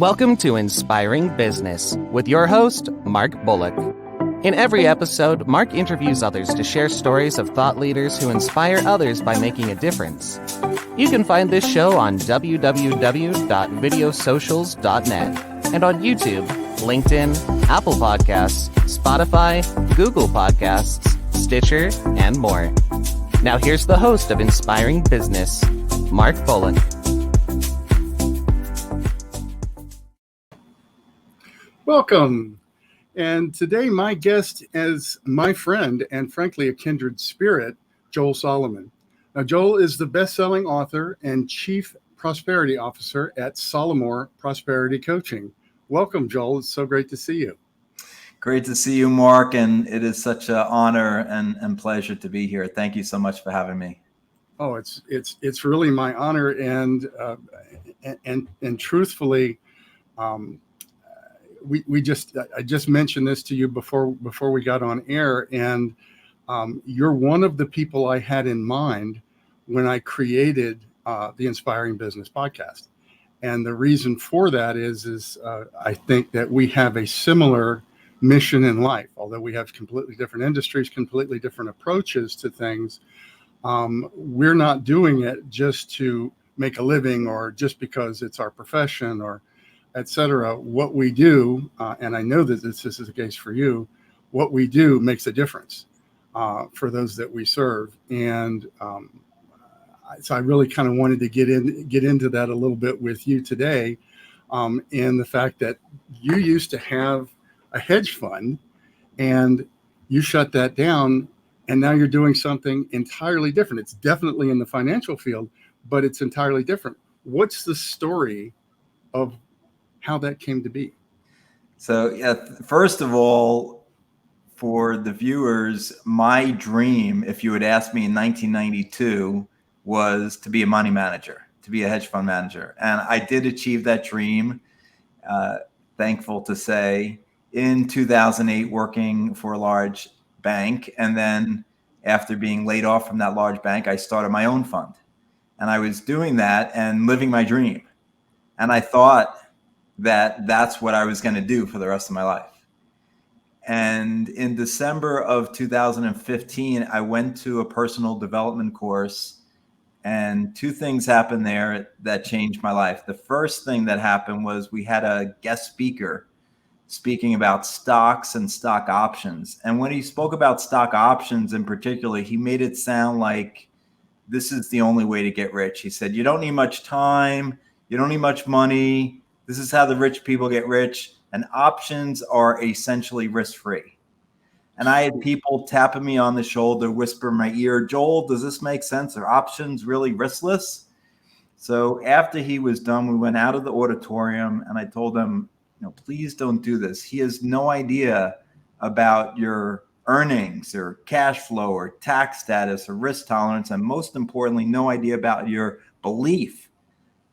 Welcome to Inspiring Business with your host, Mark Bullock. In every episode, Mark interviews others to share stories of thought leaders who inspire others by making a difference. You can find this show on www.videosocials.net and on YouTube, LinkedIn, Apple Podcasts, Spotify, Google Podcasts, Stitcher, and more. Now here's the host of Inspiring Business, Mark Bullock. Welcome. And today my guest is my friend and frankly a kindred spirit, Joel Salomon. Now, Joel is the best-selling author and chief prosperity officer at SaLaurMor Prosperity Coaching. Welcome, Joel. It's so great to see you. Great to see you, Mark, and it is such an honor and pleasure to be here. Thank you so much for having me. Oh, it's really my honor, and truthfully, I just mentioned this to you before we got on air, and you're one of the people I had in mind when I created the Inspiring Business podcast. And the reason for that is I think that we have a similar mission in life, although we have completely different industries, completely different approaches to things. We're not doing it just to make a living or just because it's our profession or et cetera. What we do, and I know that this is the case for you, what we do makes a difference for those that we serve. And so I really kind of wanted to get into that a little bit with you today, and the fact that you used to have a hedge fund and you shut that down, and now you're doing something entirely different. It's definitely in the financial field, but it's entirely different. What's the story of how that came to be? So, first of all, for the viewers, my dream, if you had asked me in 1992, was to be a money manager, to be a hedge fund manager. And I did achieve that dream, thankful to say, in 2008, working for a large bank. And then after being laid off from that large bank, I started my own fund. And I was doing that and living my dream. And I thought that that's what I was going to do for the rest of my life. And in December of 2015, I went to a personal development course, and two things happened there that changed my life. The first thing that happened was we had a guest speaker speaking about stocks and stock options. And when he spoke about stock options in particular, he made it sound like this is the only way to get rich. He said, you don't need much time, you don't need much money. This is how the rich people get rich, and options are essentially risk-free. And I had people tapping me on the shoulder, whisper in my ear, Joel, does this make sense? Are options really riskless? So after he was done, we went out of the auditorium, and I told him, please don't do this. He has no idea about your earnings or cash flow or tax status or risk tolerance, and most importantly, no idea about your belief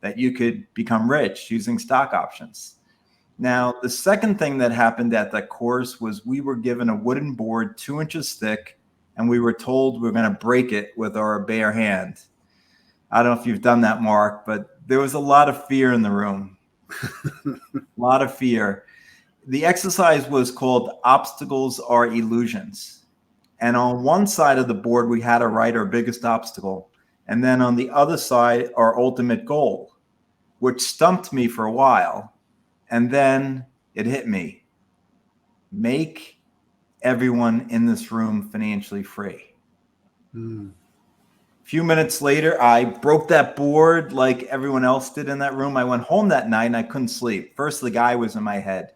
that you could become rich using stock options. Now, the second thing that happened at that course was we were given a wooden board 2 inches thick, and we were told we were going to break it with our bare hand. I don't know if you've done that, Mark, but there was a lot of fear in the room. A lot of fear. The exercise was called Obstacles Are Illusions. And on one side of the board, we had to write our biggest obstacle. And then on the other side, our ultimate goal, which stumped me for a while. And then it hit me. Make everyone in this room financially free. A few minutes later, I broke that board like everyone else did in that room. I went home that night and I couldn't sleep. First, the guy was in my head.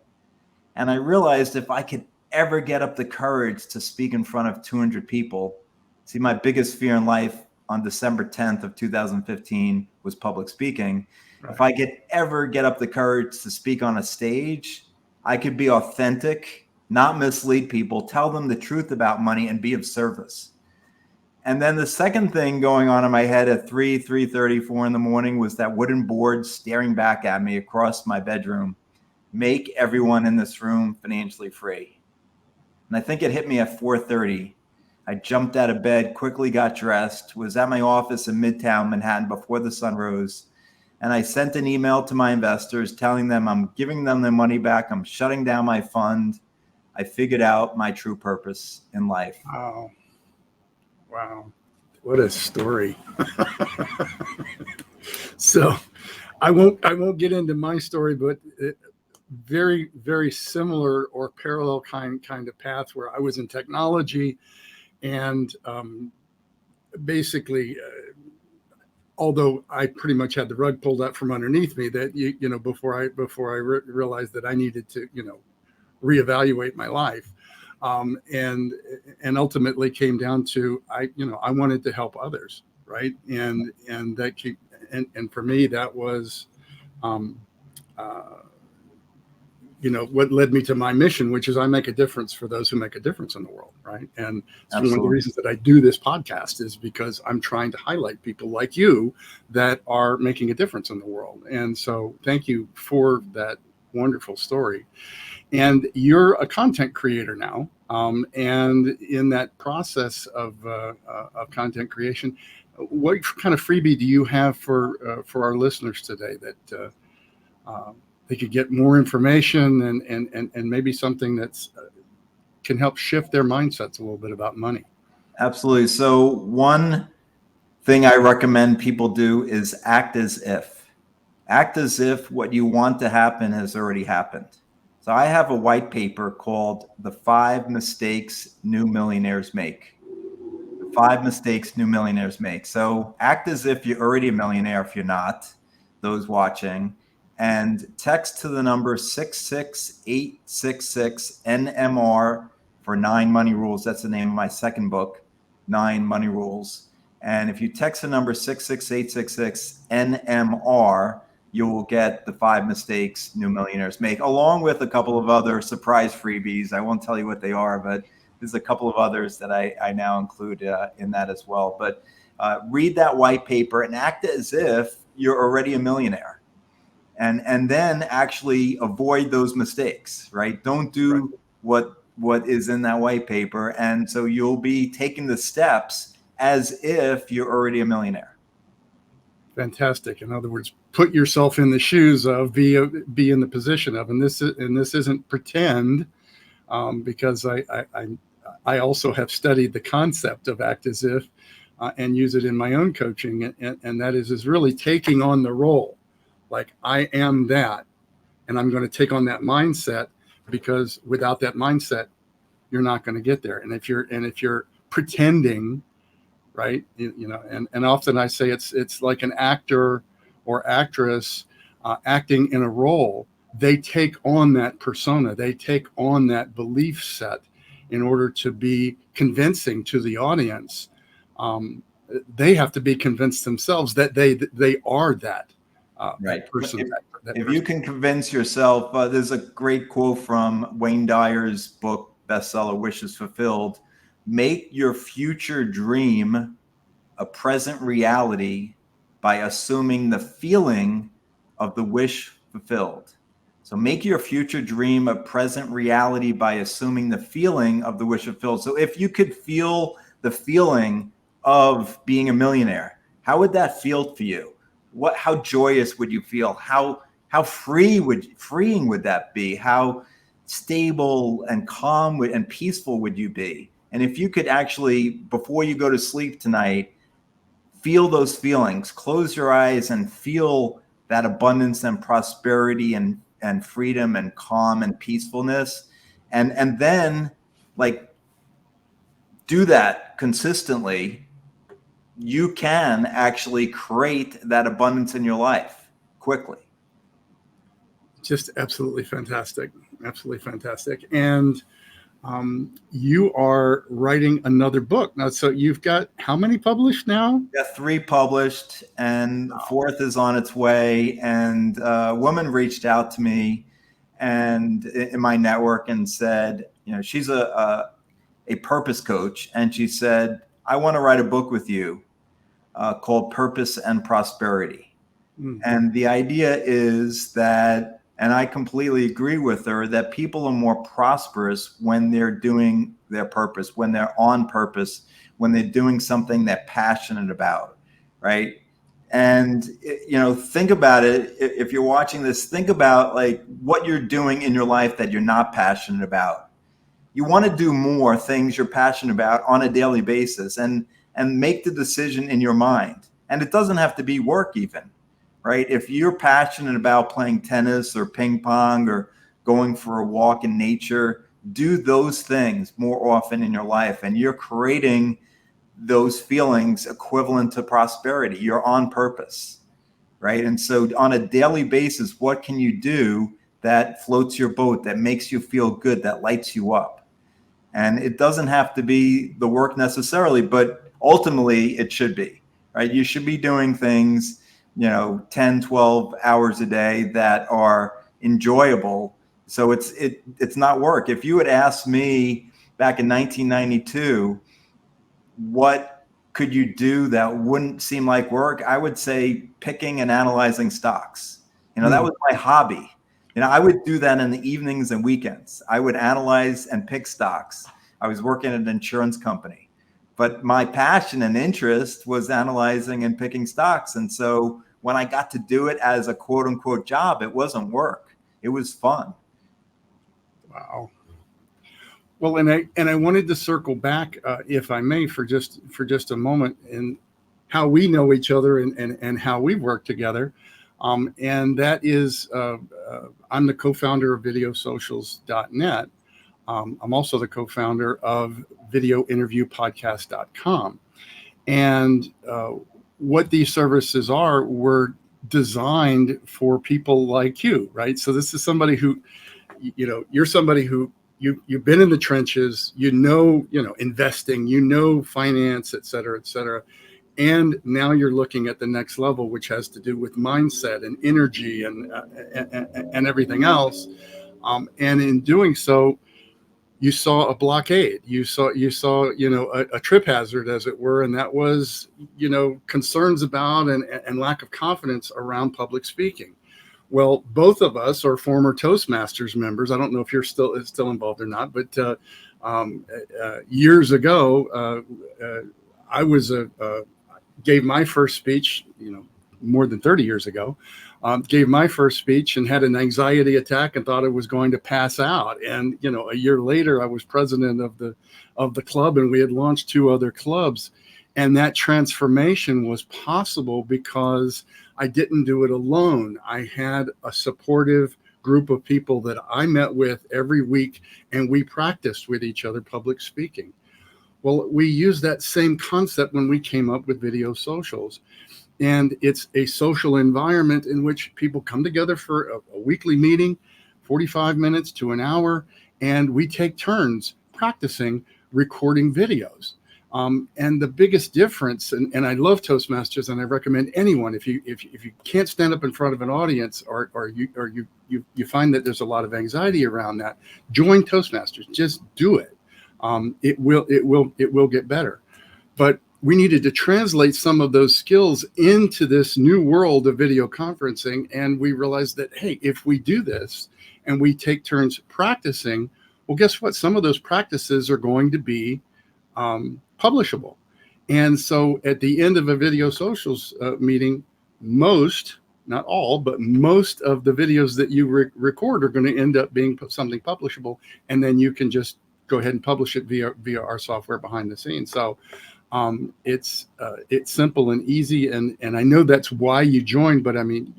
And I realized if I could ever get up the courage to speak in front of 200 people, see, my biggest fear in life on December 10th of 2015 was public speaking. Right. If I could ever get up the courage to speak on a stage, I could be authentic, not mislead people, tell them the truth about money, and be of service. And then the second thing going on in my head at 3:30, 4 in the morning was that wooden board staring back at me across my bedroom. Make everyone in this room financially free. And I think it hit me at 4:30. I jumped out of bed, quickly got dressed, was at my office in Midtown Manhattan before the sun rose. and I sent an email to my investors telling them I'm giving them their money back. I'm shutting down my fund. I figured out my true purpose in life. Wow. Wow. What a story. So I won't get into my story, but very, very similar or parallel kind of path where I was in technology and basically, although I pretty much had the rug pulled out from underneath me, that before I realized that I needed to reevaluate my life, and ultimately came down to I wanted to help others, right? And that and for me that was what led me to my mission, which is I make a difference for those who make a difference in the world, right? And so one of the reasons that I do this podcast is because I'm trying to highlight people like you that are making a difference in the world. And so thank you for that wonderful story. And you're a content creator now, and in that process of content creation, what kind of freebie do you have for our listeners today that they could get more information and maybe something that's can help shift their mindsets a little bit about money? Absolutely. So one thing I recommend people do is act as if. Act as if what you want to happen has already happened. So I have a white paper called The 5 Mistakes New Millionaires Make. The 5 Mistakes New Millionaires Make. So act as if you're already a millionaire if you're not, those watching, and text to the number 66866 NMR for 9 Money Rules. That's the name of my second book, 9 Money Rules. And if you text the number 66866 NMR, you will get the 5 mistakes new millionaires make, along with a couple of other surprise freebies. I won't tell you what they are, but there's a couple of others that I now include in that as well. But read that white paper and act as if you're already a millionaire. And then actually avoid those mistakes, right? Don't do what is in that white paper. And so you'll be taking the steps as if you're already a millionaire. Fantastic. In other words, put yourself in the shoes of, be in the position of, and this isn't pretend, because I also have studied the concept of act as if and use it in my own coaching, and that is really taking on the role, like I am that, and I'm going to take on that mindset, because without that mindset, you're not going to get there. And if you're pretending, right, and often I say it's like an actor or actress acting in a role. They take on that persona, they take on that belief set in order to be convincing to the audience. They have to be convinced themselves that they are that person. If you can convince yourself, there's a great quote from Wayne Dyer's book, bestseller, Wishes Fulfilled. Make your future dream a present reality by assuming the feeling of the wish fulfilled. So make your future dream a present reality by assuming the feeling of the wish fulfilled. So if you could feel the feeling of being a millionaire, how would that feel for you? How joyous would you feel? How freeing would that be? How stable and calm and peaceful would you be? And if you could actually, before you go to sleep tonight, feel those feelings, close your eyes and feel that abundance and prosperity and freedom and calm and peacefulness, and then do that consistently, you can actually create that abundance in your life quickly. Just absolutely fantastic. Absolutely fantastic. And you are writing another book now. So you've got how many published now? Yeah, 3 published, and the 4th is on its way. And a woman reached out to me and in my network and said, she's a purpose coach, and she said, I want to write a book with you called Purpose and Prosperity. Mm-hmm. And the idea is that, and I completely agree with her, that people are more prosperous when they're doing their purpose, when they're on purpose, when they're doing something they're passionate about, right? And, think about it. If you're watching this, think about like what you're doing in your life that you're not passionate about. You want to do more things you're passionate about on a daily basis, and make the decision in your mind. And it doesn't have to be work even, right? If you're passionate about playing tennis or ping pong or going for a walk in nature, do those things more often in your life, and you're creating those feelings equivalent to prosperity. You're on purpose, right? And so on a daily basis, what can you do that floats your boat, that makes you feel good, that lights you up? And it doesn't have to be the work necessarily, but ultimately it should be, right? You should be doing things, 10, 12 hours a day that are enjoyable. So it's not work. If you had asked me back in 1992, what could you do that wouldn't seem like work? I would say picking and analyzing stocks. That was my hobby. I would do that in the evenings and weekends. I would analyze and pick stocks. I was working at an insurance company, but my passion and interest was analyzing and picking stocks. And so when I got to do it as a quote unquote job, it wasn't work. It was fun. Wow. Well, and I wanted to circle back, if I may, for just a moment, in how we know each other and how we work together. And that is, I'm the co-founder of videosocials.net. I'm also the co-founder of videointerviewpodcast.com. And what these services were designed for people like you, right? So this is somebody who, you're somebody who you've been in the trenches, investing, finance, et cetera, et cetera. And now you're looking at the next level, which has to do with mindset and energy and everything else. And in doing so, you saw a blockade. You saw a trip hazard, as it were, and that was concerns about and lack of confidence around public speaking. Well, both of us are former Toastmasters members. I don't know if you're still involved or not, but years ago, I was gave my first speech, more than 30 years ago, gave my first speech and had an anxiety attack and thought I was going to pass out. And, a year later, I was president of the club, and we had launched 2 other clubs. And that transformation was possible because I didn't do it alone. I had a supportive group of people that I met with every week, and we practiced with each other public speaking. Well, we used that same concept when we came up with Video Socials. And it's a social environment in which people come together for a weekly meeting, 45 minutes to an hour, and we take turns practicing recording videos. And the biggest difference, and I love Toastmasters, and I recommend anyone, if you can't stand up in front of an audience, or you find that there's a lot of anxiety around that, join Toastmasters. Just do it. It will get better. But we needed to translate some of those skills into this new world of video conferencing, and we realized that, hey, if we do this and we take turns practicing, well, guess what? Some of those practices are going to be publishable. And so at the end of a Video Socials meeting, most, not all, but most of the videos that you record are going to end up being something publishable. And then you can just go ahead and publish it via our software behind the scenes. So it's simple and easy. And I know that's why you joined, but I mean,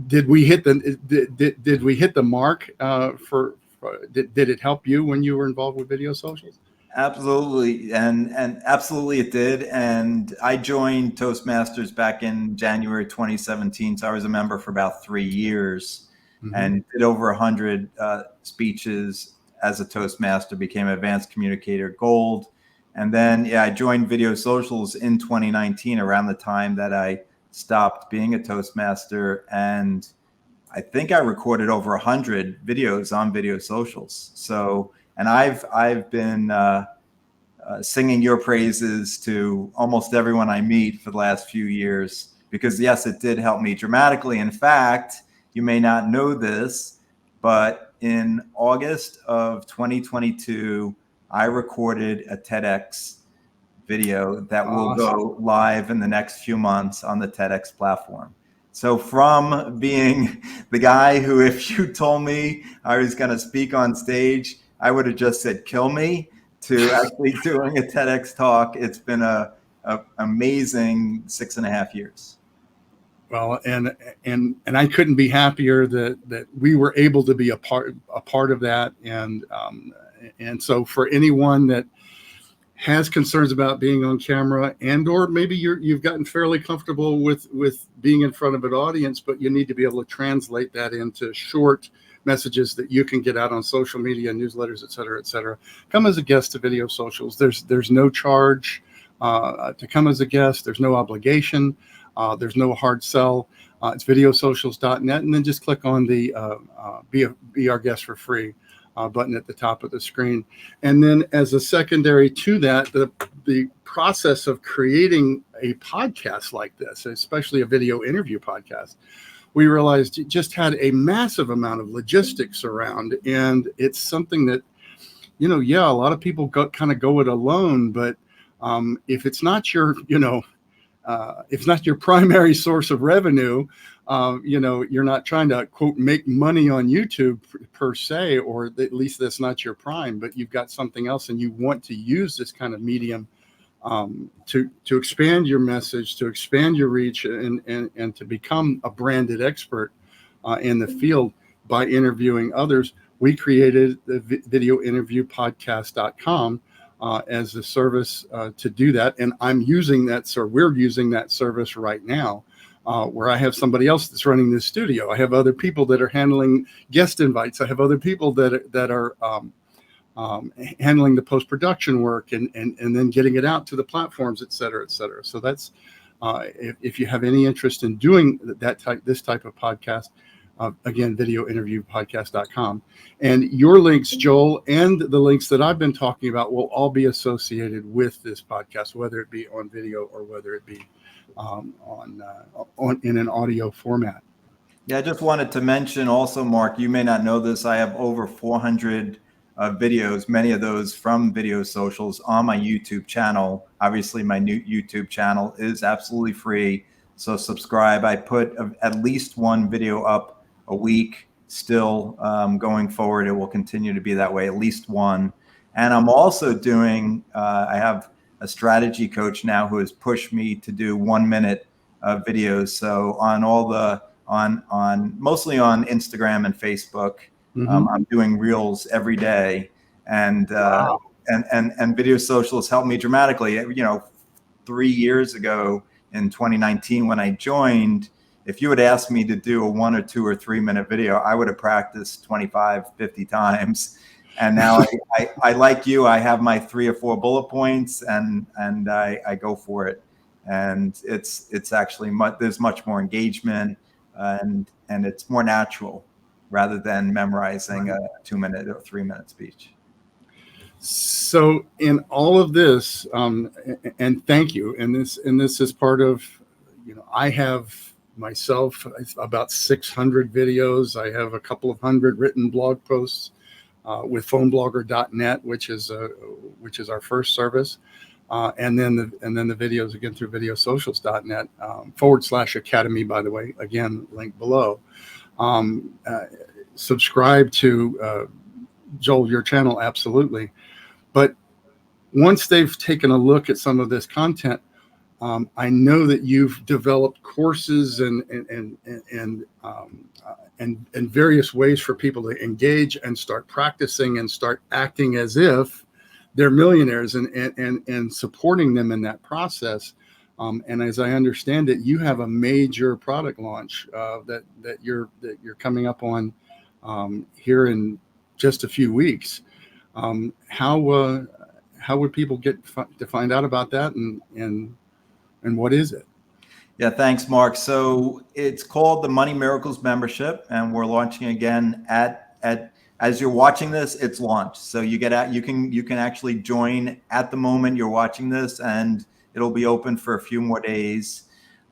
did we hit the mark did it help you when you were involved with Video Socials? Absolutely. And absolutely it did. And I joined Toastmasters back in January 2017. So I was a member for about 3 years, and did over 100 speeches as a Toastmaster, became Advanced Communicator Gold. And then, I joined Video Socials in 2019, around the time that I stopped being a Toastmaster. And I think I recorded over 100 videos on Video Socials. So, and I've been singing your praises to almost everyone I meet for the last few years, because yes, it did help me dramatically. In fact, you may not know this, but in August of 2022, I recorded a TEDx video that will Awesome. go live in the next few months on the TEDx platform. So from being the guy who, if you told me I was going to speak on stage, I would have just said, kill me, to actually doing a TEDx talk, it's been a amazing 6.5 years. Well, and I couldn't be happier that we were able to be a part of that. And so for anyone that has concerns about being on camera, and or maybe you've gotten fairly comfortable with being in front of an audience, but you need to be able to translate that into short messages that you can get out on social media, newsletters, et cetera, come as a guest to Video Socials. There's no charge to come as a guest. There's no obligation. There's no hard sell. It's videosocials.net, and then just click on the be our guest for free button at the top of the screen. And then as a secondary to that, the process of creating a podcast like this, especially a video interview podcast, we realized it just had a massive amount of logistics around. And it's something that, a lot of people kind of go it alone, but if it's not your, if it's not your primary source of revenue, you're not trying to, quote, make money on YouTube per se, or at least that's not your prime, but you've got something else and you want to use this kind of medium to expand your message, to expand your reach, and to become a branded expert in the field by interviewing others. We created the videointerviewpodcast.com as a service to do that. And we're using that service right now, where I have somebody else that's running this studio. I have other people that are handling guest invites. I have other people that are handling the post-production work and then getting it out to the platforms, et cetera, et cetera. So that's, if you have any interest in doing this type of podcast, again, videointerviewpodcast.com. And your links, Joel, and the links that I've been talking about will all be associated with this podcast, whether it be on video or whether it be in an audio format. Yeah, I just wanted to mention also, Mark, you may not know this, I have over 400 videos, many of those from Video Socials, on my YouTube channel. Obviously, my new YouTube channel is absolutely free, so subscribe. I put at least one video up a week still. Going forward, it will continue to be that way, at least one. And I'm also doing, I have a strategy coach now who has pushed me to do 1 minute videos. So on all the, on mostly on Instagram and Facebook, I'm doing reels every day, and Wow. and Video Socials helped me dramatically. 3 years ago in 2019 when I joined, if you had asked me to do a 1 or 2 or 3 minute video, I would have practiced 25, 50 times. And now I like you, I have my 3 or 4 bullet points, and I go for it. And it's actually there's much more engagement, and it's more natural rather than memorizing a 2 minute or 3 minute speech. So in all of this, and thank you, and this is part of, I have myself about 600 videos. I have a couple of hundred written blog posts with phoneblogger.net, which is our first service, and then the videos again through videosocials.net /academy, by the way, again, link below. Subscribe to Joel, your channel, absolutely. But once they've taken a look at some of this content, I know that you've developed courses and various ways for people to engage and start practicing and start acting as if they're millionaires, and supporting them in that process. And as I understand it, you have a major product launch that you're coming up on here in just a few weeks. How would people get to find out about that, and what is it? Yeah, thanks, Mark. So it's called the Money Miracles membership, and we're launching again at as you're watching this, it's launched. So you can actually join at the moment you're watching this, and it'll be open for a few more days.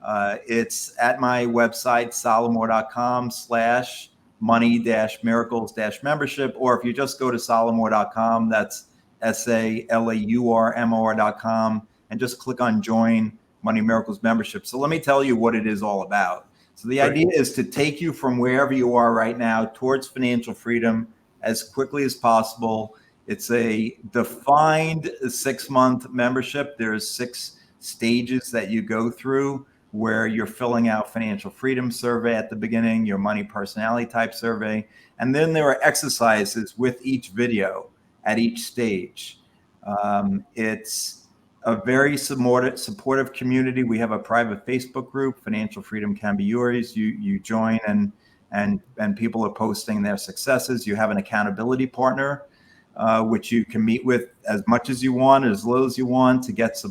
It's at my website, SaLaurMor.com/money-miracles-membership, or if you just go to SaLaurMor.com, that's SaLaurMor.com, and just click on join Money Miracles membership. So let me tell you what it is all about. So the idea is to take you from wherever you are right now towards financial freedom as quickly as possible. It's a defined 6-month membership. There's 6 stages that you go through, where you're filling out financial freedom survey at the beginning, your money personality type survey, and then there are exercises with each video at each stage. It's a very supportive community. We have a private Facebook group, Financial Freedom Can Be Yours. You join, and people are posting their successes. You have an accountability partner, which you can meet with as much as you want, as little as you want, to get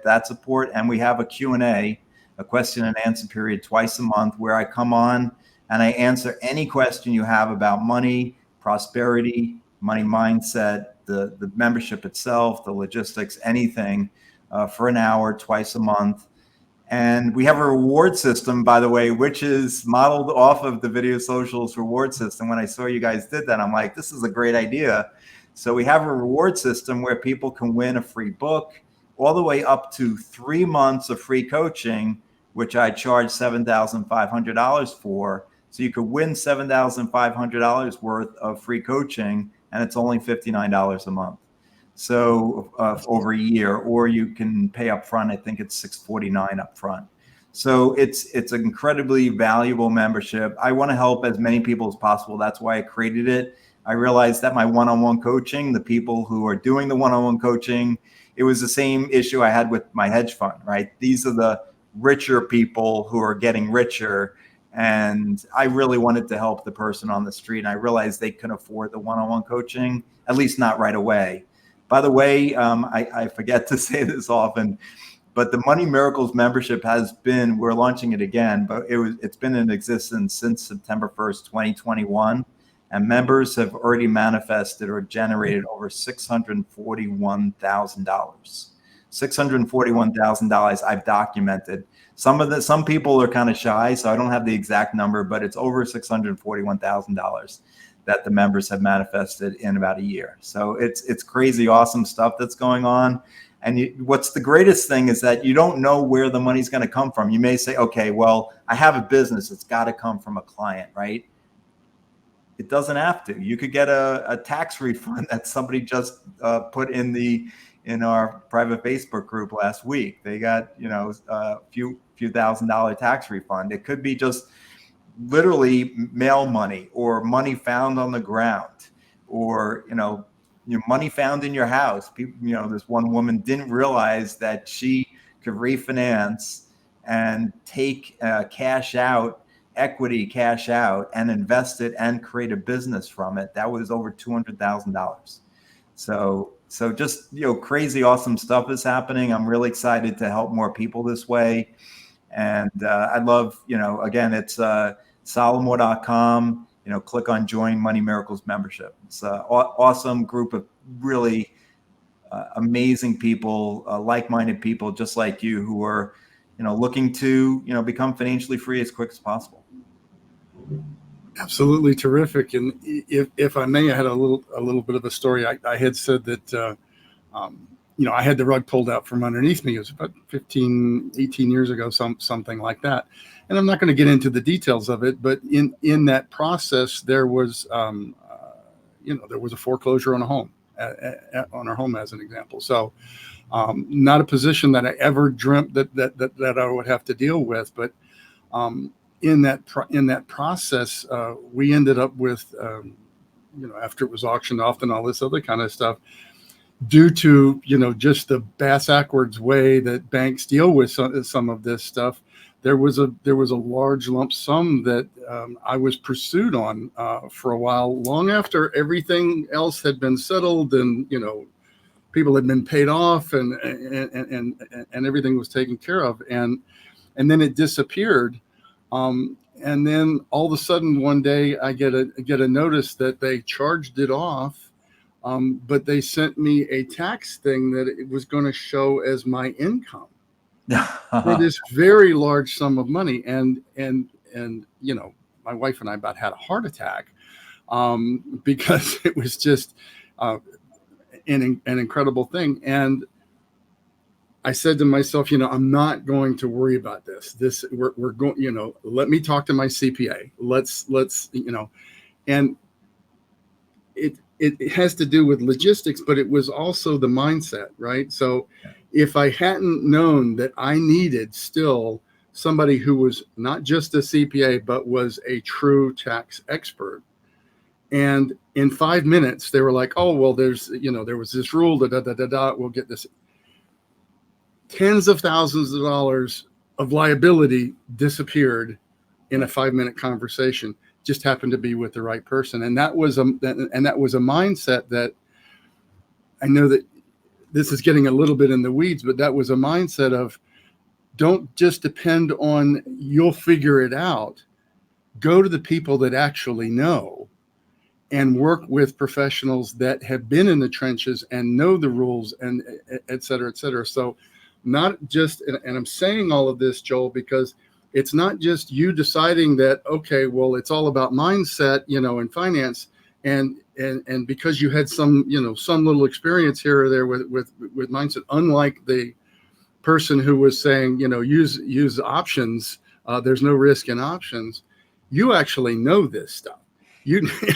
that support. And we have a Q&A, a question and answer period twice a month, where I come on and I answer any question you have about money, prosperity, money mindset, the membership itself, the logistics, anything, for an hour twice a month. And we have a reward system, by the way, which is modeled off of the Video Socials reward system. When I saw you guys did that, I'm like, this is a great idea. So we have a reward system where people can win a free book, all the way up to 3 months of free coaching, which I charge $7,500 for. So you could win $7,500 worth of free coaching, and it's only $59 a month. So over a year, or you can pay up front. I think it's $649 up front. So it's an incredibly valuable membership. I want to help as many people as possible. That's why I created it. I realized that my one-on-one coaching, the people who are doing the one-on-one coaching, it was the same issue I had with my hedge fund, right? These are the richer people who are getting richer. And I really wanted to help the person on the street. And I realized they couldn't afford the one-on-one coaching, at least not right away. By the way, I forget to say this often, but the Money Miracles membership we're launching it again, but it's been in existence since September 1st, 2021. And members have already manifested or generated over $641,000. $641,000 I've documented. Some people are kind of shy, so I don't have the exact number, but it's over $641,000 that the members have manifested in about a year. So it's crazy, awesome stuff that's going on. And what's the greatest thing is that you don't know where the money's going to come from. You may say, okay, well, I have a business. It's got to come from a client, right? It doesn't have to. You could get a tax refund that somebody just put in our private Facebook group last week. They got, a few $1,000 tax refund. It could be just literally mail money, or money found on the ground, or, money found in your house. People, this one woman didn't realize that she could refinance and take equity cash out, and invest it and create a business from it. That was over $200,000. So just, crazy, awesome stuff is happening. I'm really excited to help more people this way. And I love, again, it's SaLaurMor.com, click on join Money Miracles membership. It's an awesome group of really amazing people, like-minded people just like you, who are, looking to, become financially free as quick as possible. Absolutely terrific. And if I may, I had a little bit of a story. I had said that, I had the rug pulled out from underneath me. It was about 15, 18 years ago, something like that. And I'm not going to get into the details of it, but in that process, there was, there was a foreclosure on a home, on our home as an example. So not a position that I ever dreamt that I would have to deal with, but in that process, we ended up with, after it was auctioned off and all this other kind of stuff, due to, just the backwards way that banks deal with some of this stuff, there was a large lump sum that I was pursued on for a while, long after everything else had been settled, and people had been paid off, and everything was taken care of, and then it disappeared. And then all of a sudden one day I get a notice that they charged it off, but they sent me a tax thing that it was going to show as my income for this very large sum of money. And my wife and I about had a heart attack because it was just an incredible thing. And I said to myself, I'm not going to worry about this. We're going, let me talk to my CPA. Let's, and it has to do with logistics, but it was also the mindset, right? So if I hadn't known that I needed still somebody who was not just a CPA, but was a true tax expert, and in 5 minutes they were like, oh, well, there was this rule, we'll get this. Tens of thousands of dollars of liability disappeared in a 5-minute conversation. Just happened to be with the right person, and that was a mindset that I know that this is getting a little bit in the weeds, but that was a mindset of, don't just depend on you'll figure it out. Go to the people that actually know, and work with professionals that have been in the trenches and know the rules, and et cetera, et cetera. So not just, and I'm saying all of this, Joel, because it's not just you deciding that, okay, well, it's all about mindset, in finance, and because you had some little experience here or there with mindset, unlike the person who was saying, use options. There's no risk in options. You actually know this stuff.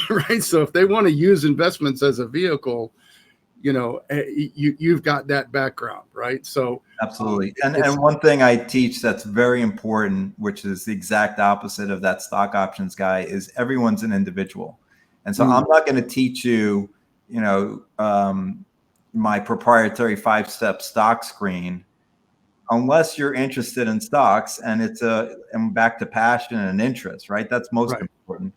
Right. So if they want to use investments as a vehicle, you've got that background, right? So absolutely. And one thing I teach that's very important, which is the exact opposite of that stock options guy, is everyone's an individual. And so I'm not going to teach you, my proprietary 5-step stock screen unless you're interested in stocks, and and back to passion and interest, right? That's most important.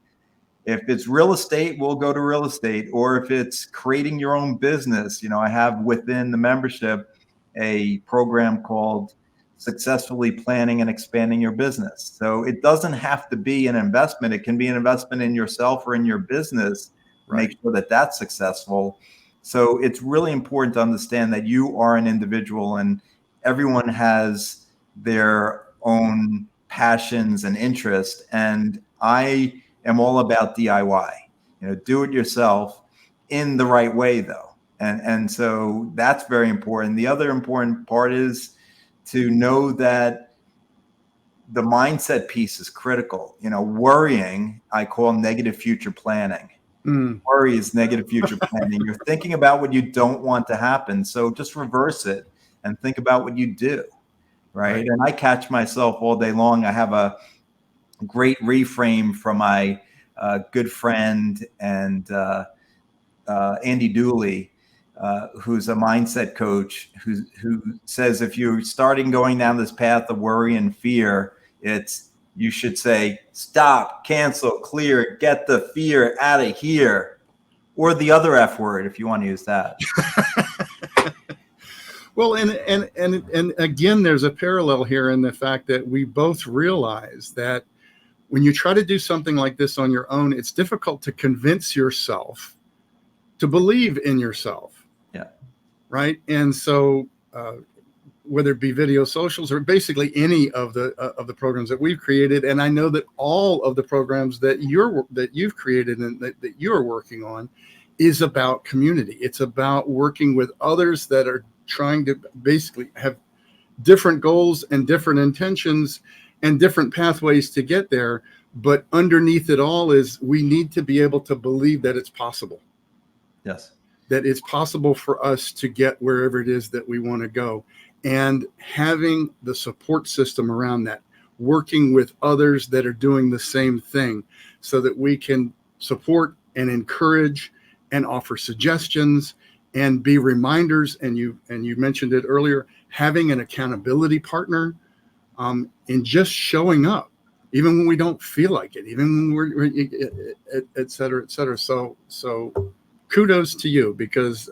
If it's real estate, we'll go to real estate. Or if it's creating your own business, I have within the membership a program called Successfully Planning and Expanding Your Business. So it doesn't have to be an investment. It can be an investment in yourself or in your business. Make sure that that's successful. So it's really important to understand that you are an individual, and everyone has their own passions and interests. And I am all about DIY, do it yourself in the right way though. And so that's very important. The other important part is to know that the mindset piece is critical. Worrying, I call negative future planning. Worry is negative future planning. You're thinking about what you don't want to happen. So just reverse it and think about what you do. Right. And I catch myself all day long. I have a great reframe from my good friend and Andy Dooley, who's a mindset coach, who says if you're starting going down this path of worry and fear, you should say, stop, cancel, clear, get the fear out of here, or the other F word if you want to use that. Well, and again, there's a parallel here in the fact that we both realize that when you try to do something like this on your own, it's difficult to convince yourself to believe in yourself. Yeah. Right. And so whether it be video socials or basically any of the programs that we've created, and I know that all of the programs that you've created and that you're working on is about community. It's about working with others that are trying to basically have different goals and different intentions and different pathways to get there. But underneath it all is we need to be able to believe that it's possible. Yes. That it's possible for us to get wherever it is that we want to go. And having the support system around that, working with others that are doing the same thing so that we can support and encourage and offer suggestions and be reminders. And you mentioned it earlier, having an accountability partner in just showing up, even when we don't feel like it, even when we're et cetera, et cetera. So kudos to you, because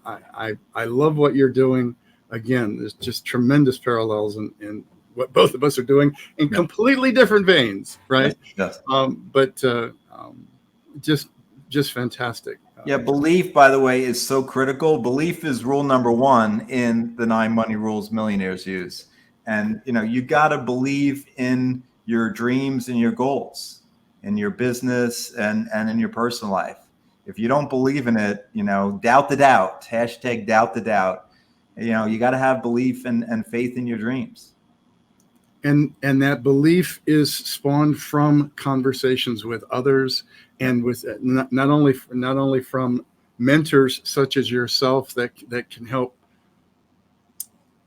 I love what you're doing. Again, there's just tremendous parallels in what both of us are doing in completely different veins, right? Yes. But just fantastic. Yeah, belief, by the way, is so critical. Belief is rule number 1 in the 9 money rules millionaires use. And, you got to believe in your dreams and your goals, in your business and in your personal life. If you don't believe in it, doubt the doubt, #doubt the doubt. You got to have belief and faith in your dreams. And that belief is spawned from conversations with others, and with not only from mentors such as yourself that can help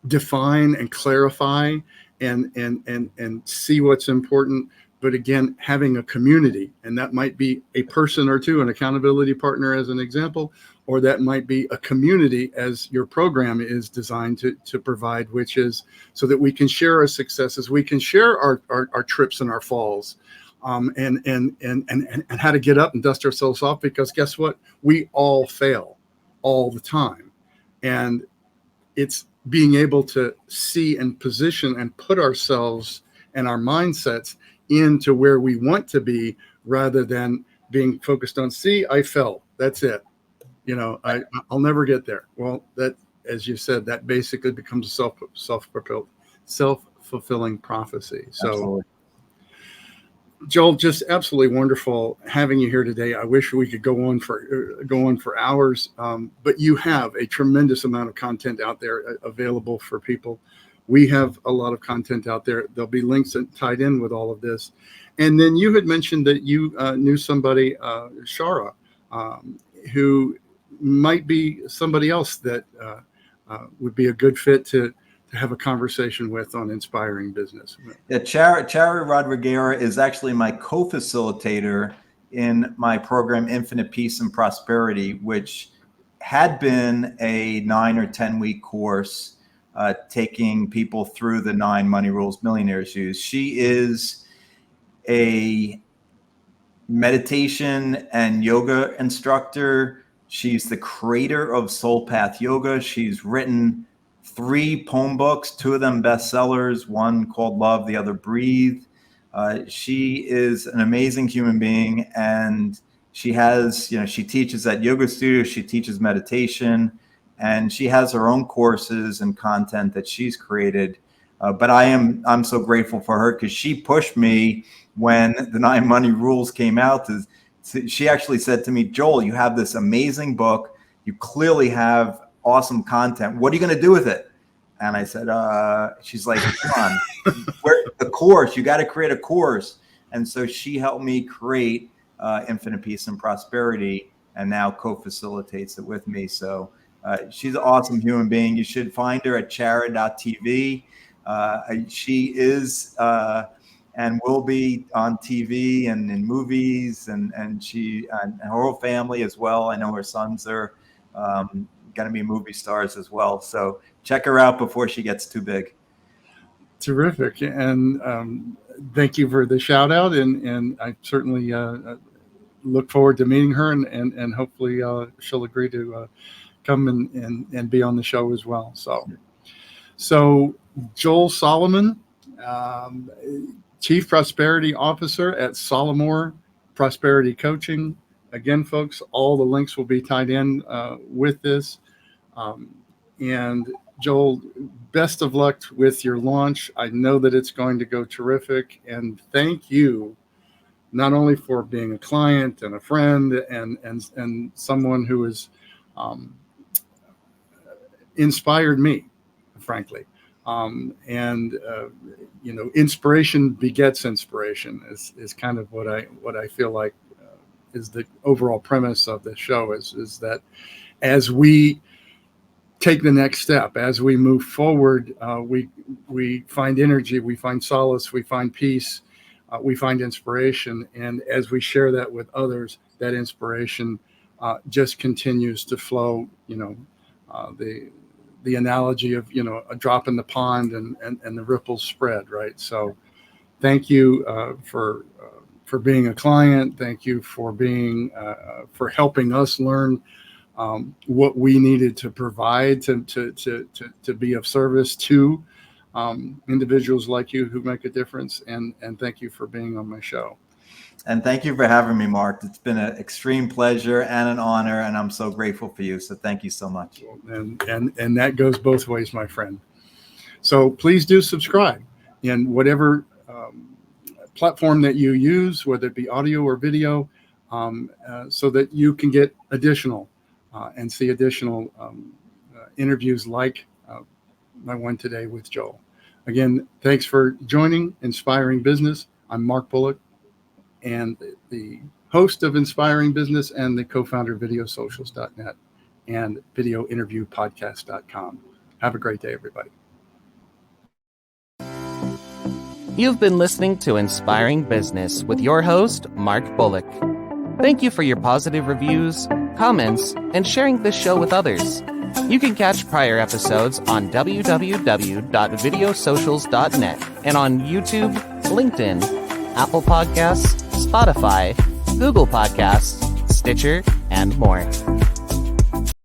define and clarify and see what's important, but again, having a community, and that might be a person or two, an accountability partner as an example, or that might be a community as your program is designed to provide, which is so that we can share our successes, we can share our trips and our falls, and how to get up and dust ourselves off, because guess what? We all fail all the time. And it's being able to see and position and put ourselves and our mindsets into where we want to be, rather than being focused on, see, I fell, that's it. I'll never get there. Well, that, as you said, that basically becomes a self-fulfilling prophecy. So absolutely. Joel, just absolutely wonderful having you here today. I wish we could go on for hours, but you have a tremendous amount of content out there available for people. We have a lot of content out there. There'll be links tied in with all of this. And then you had mentioned that you knew somebody, Shara, who might be somebody else that would be a good fit to have a conversation with on inspiring business. Yeah, Chari Rodriguera is actually my co-facilitator in my program, Infinite Peace and Prosperity, which had been a 9 or 10 week course taking people through the 9 money rules millionaires use. She is a meditation and yoga instructor. She's the creator of Soul Path Yoga. She's written 3 poem books, 2 of them bestsellers, one called Love, the other Breathe. She is an amazing human being, and she has, she teaches at yoga studios, she teaches meditation, and she has her own courses and content that she's created. But I'm so grateful for her, because she pushed me when the 9 money rules came out. She actually said to me, Joel, you have this amazing book. You clearly have awesome content. What are you going to do with it? And I said, she's like, come on, the course, you got to create a course. And so she helped me create Infinite Peace and Prosperity, and now co-facilitates it with me. So she's an awesome human being. You should find her at chara.tv. She is and will be on TV and in movies, and she and her whole family as well. I know her sons are going to be movie stars as well. So check her out before she gets too big. Terrific. And thank you for the shout out. And I certainly look forward to meeting her, and hopefully she'll agree to come and be on the show as well. So Joel Salomon, Chief Prosperity Officer at SaLaurMor Prosperity Coaching. Again, folks, all the links will be tied in with this. And Joel, best of luck with your launch. I know that it's going to go terrific. And thank you not only for being a client and a friend and someone who has inspired me, frankly. Inspiration begets inspiration is kind of what I feel like is the overall premise of the show, is that as we take the next step, as we move forward, we find energy, we find solace, we find peace, we find inspiration. And as we share that with others, that inspiration just continues to flow. The analogy of, a drop in the pond and the ripples spread, right? So thank you for being a client. Thank you for being for helping us learn what we needed to provide to be of service to individuals like you who make a difference. And thank you for being on my show. And thank you for having me, Mark. It's been an extreme pleasure and an honor, and I'm so grateful for you. So thank you so much. And that goes both ways, my friend. So please do subscribe in whatever platform that you use, whether it be audio or video, so that you can get additional and see additional interviews like my one today with Joel. Again, thanks for joining Inspiring Business. I'm Mark Bullock, and the host of Inspiring Business and the co-founder of videosocials.net and videointerviewpodcast.com. Have a great day, everybody. You've been listening to Inspiring Business with your host, Mark Bullock. Thank you for your positive reviews, comments, and sharing this show with others. You can catch prior episodes on www.videosocials.net and on YouTube, LinkedIn, Apple Podcasts, Spotify, Google Podcasts, Stitcher, and more.